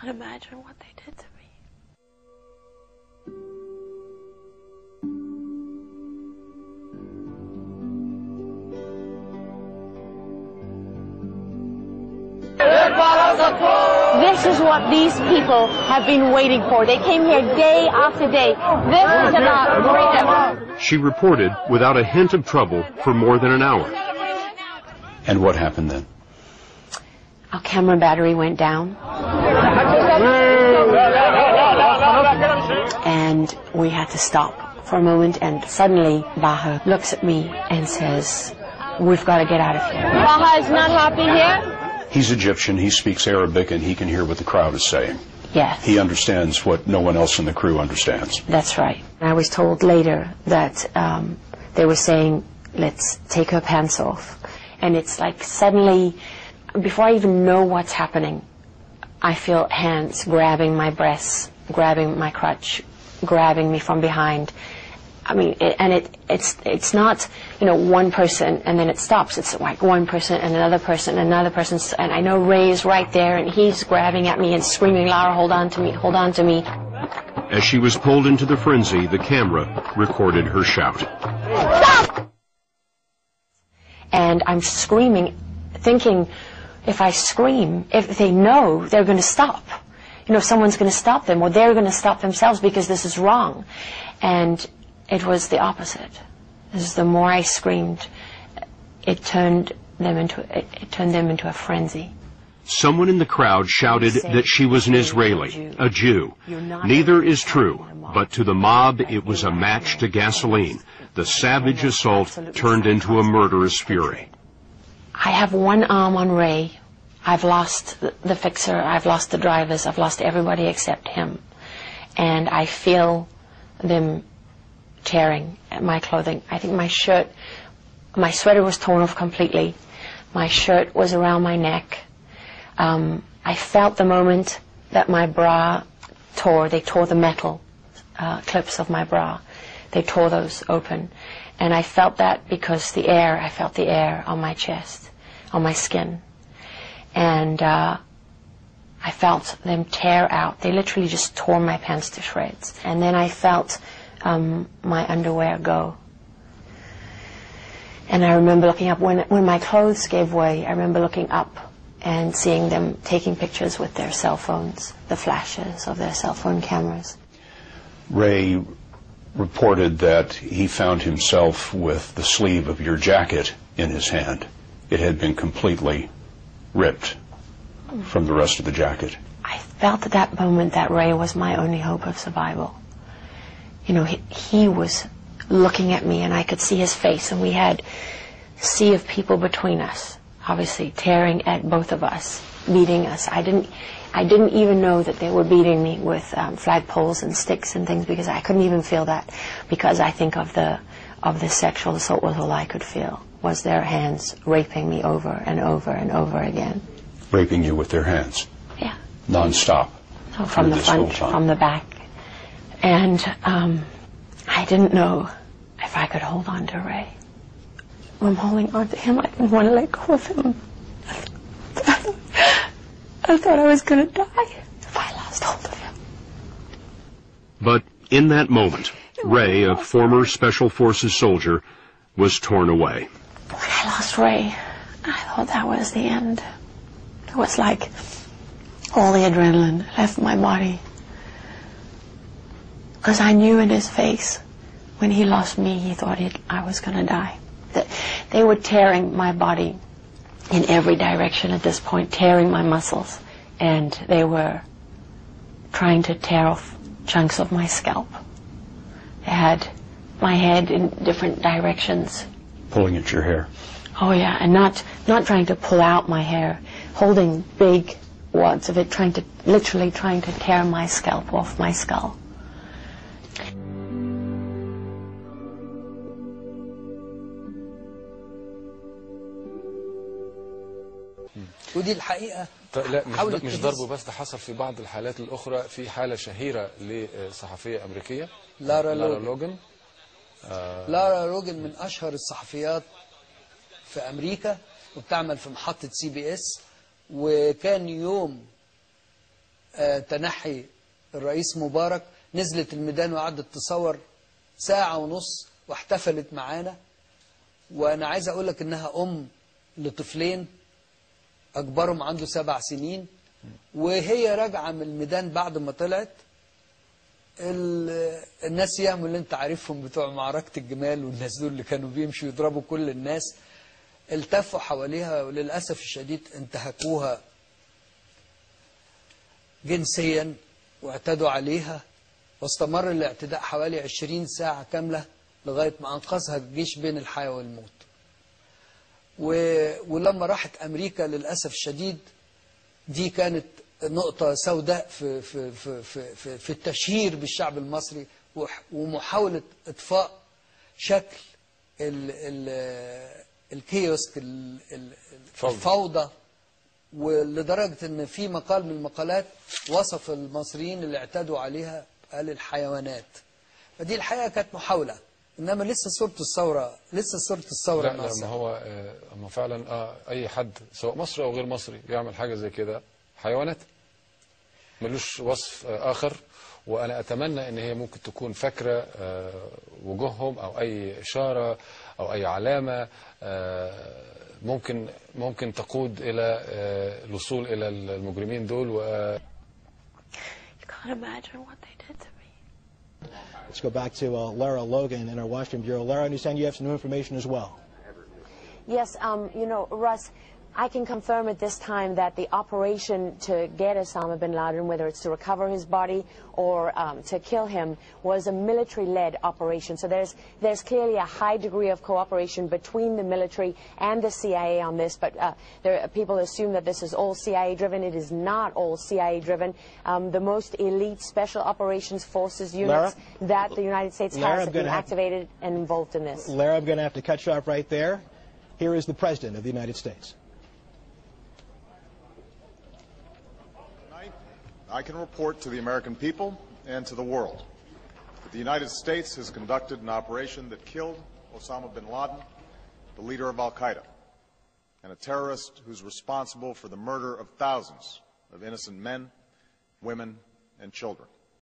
can't imagine what they did to me. This is what these people have been waiting for. They came here day after day. This is about freedom. She reported without a hint of trouble for more than an hour. And what happened then? Our camera battery went down. And we had to stop for a moment, and suddenly Baha looks at me and says, "We've got to get out of here." Baha is not happy here? He's Egyptian, he speaks Arabic, and he can hear what the crowd is saying. Yes. He understands what no one else in the crew understands. That's right. I was told later that they were saying, "Let's take her pants off." And it's like suddenly, before I even know what's happening, I feel hands grabbing my breasts, grabbing my crotch, grabbing me from behind. I mean, it's not, you know, one person and then it stops. It's like one person and another person and another person. And I know Ray is right there and he's grabbing at me and screaming, "Lara, hold on to me, hold on to me." As she was pulled into the frenzy, the camera recorded her shout. Stop! And I'm screaming, thinking, if I scream, if they know, they're going to stop. You know, someone's going to stop them, or they're going to stop themselves because this is wrong. And it was the opposite. The more I screamed, it turned them into a frenzy. Someone in the crowd shouted that she was an Israeli, a Jew. Neither is true, but to the mob it was a match to gasoline. The savage assault turned into a murderous fury. I have one arm on Ray. I've lost the fixer, I've lost the drivers, I've lost everybody except him. And I feel them tearing at my clothing. I think my shirt, my sweater was torn off completely. My shirt was around my neck. I felt the moment that my bra tore. They tore the metal clips of my bra. They tore those open. And I felt that because I felt the air on my chest, on my skin. And I felt them tear out. They literally just tore my pants to shreds. And then I felt my underwear go. And I remember looking up, when my clothes gave way, I remember looking up and seeing them taking pictures with their cell phones, the flashes of their cell phone cameras. Ray reported that he found himself with the sleeve of your jacket in his hand. It had been completely ripped from the rest of the jacket. I felt at that moment that Ray was my only hope of survival. You know, he was looking at me and I could see his face, and we had a sea of people between us, obviously tearing at both of us, beating us. I didn't even know that they were beating me with flagpoles and sticks and things, because I couldn't even feel that, because I think of the sexual assault was all I could feel, was their hands raping me over and over and over again. Raping you with their hands? Yeah. Non-stop? So from the front, from the back. And I didn't know if I could hold on to Ray. I'm holding on to him. I didn't want to let go of him. I thought I was going to die if I lost hold of him. But in that moment, Ray, a former Special Forces soldier, was torn away. When I lost Ray, I thought that was the end. It was like all the adrenaline left my body. Because I knew in his face, when he lost me, he thought I was going to die. They were tearing my body in every direction at this point, tearing my muscles. And they were trying to tear off chunks of my scalp. They had my head in different directions. Pulling at your hair? Oh yeah, and not trying to pull out my hair, holding big wads of it, literally trying to tear my scalp off my skull. ودي الحقيقة لا مش ضربه بس، ده حصل في بعض الحالات الأخرى. في حالة شهيرة لصحفية أمريكية لارا لوجن. لارا لوجن من أشهر الصحفيات في أمريكا، وبتعمل في محطة CBS. وكان يوم تنحي الرئيس مبارك نزلت الميدان وقعدت تصور ساعة ونص واحتفلت معانا. وأنا عايز أقول لك إنها أم لطفلين أكبرهم عنده 7 سنين، وهي راجعة من الميدان بعد ما طلعت الناس ياهم اللي انت عارفهم بتوع معركة الجمال والناس دول اللي كانوا بيمشوا يضربوا كل الناس التفوا حواليها، وللأسف الشديد انتهكوها جنسيا واعتدوا عليها، واستمر الاعتداء حوالي 20 ساعة كاملة لغاية ما أنقذها الجيش بين الحياة والموت. ولما راحت أمريكا للأسف الشديد دي كانت نقطة سوداء في التشهير بالشعب المصري ومحاولة إطفاء شكل الكيوسك الفوضى، ولدرجة ان في مقال من المقالات وصف المصريين اللي اعتدوا عليها قال الحيوانات. فدي الحقيقة كانت محاولة، انما لسه صورة الثورة لا ما هو ما فعلا اي حد سواء مصري او غير مصري يعمل حاجة زي كده حيوانات، ملوش وصف اخر. وانا اتمنى ان هي ممكن تكون فاكرة وجوههم او اي اشارة او اي علامة ممكن تقود الى الوصول الى المجرمين دول. You can't imagine what they did to me. Let's go back to Lara Logan in our Washington bureau. Lara, I understand you have some new information as well. Yes, you know, Russ, I can confirm at this time that the operation to get Osama bin Laden, whether it's to recover his body or to kill him, was a military-led operation. So there's clearly a high degree of cooperation between the military and the CIA on this. But people assume that this is all CIA-driven. It is not all CIA-driven. The most elite Special Operations Forces units that the United States has have been activated and involved in this. Lara, I'm going to have to cut you off right there. Here is the President of the United States. I can report to the American people and to the world that the United States has conducted an operation that killed Osama bin Laden, the leader of Al-Qaeda, and a terrorist who's responsible for the murder of thousands of innocent men, women, and children.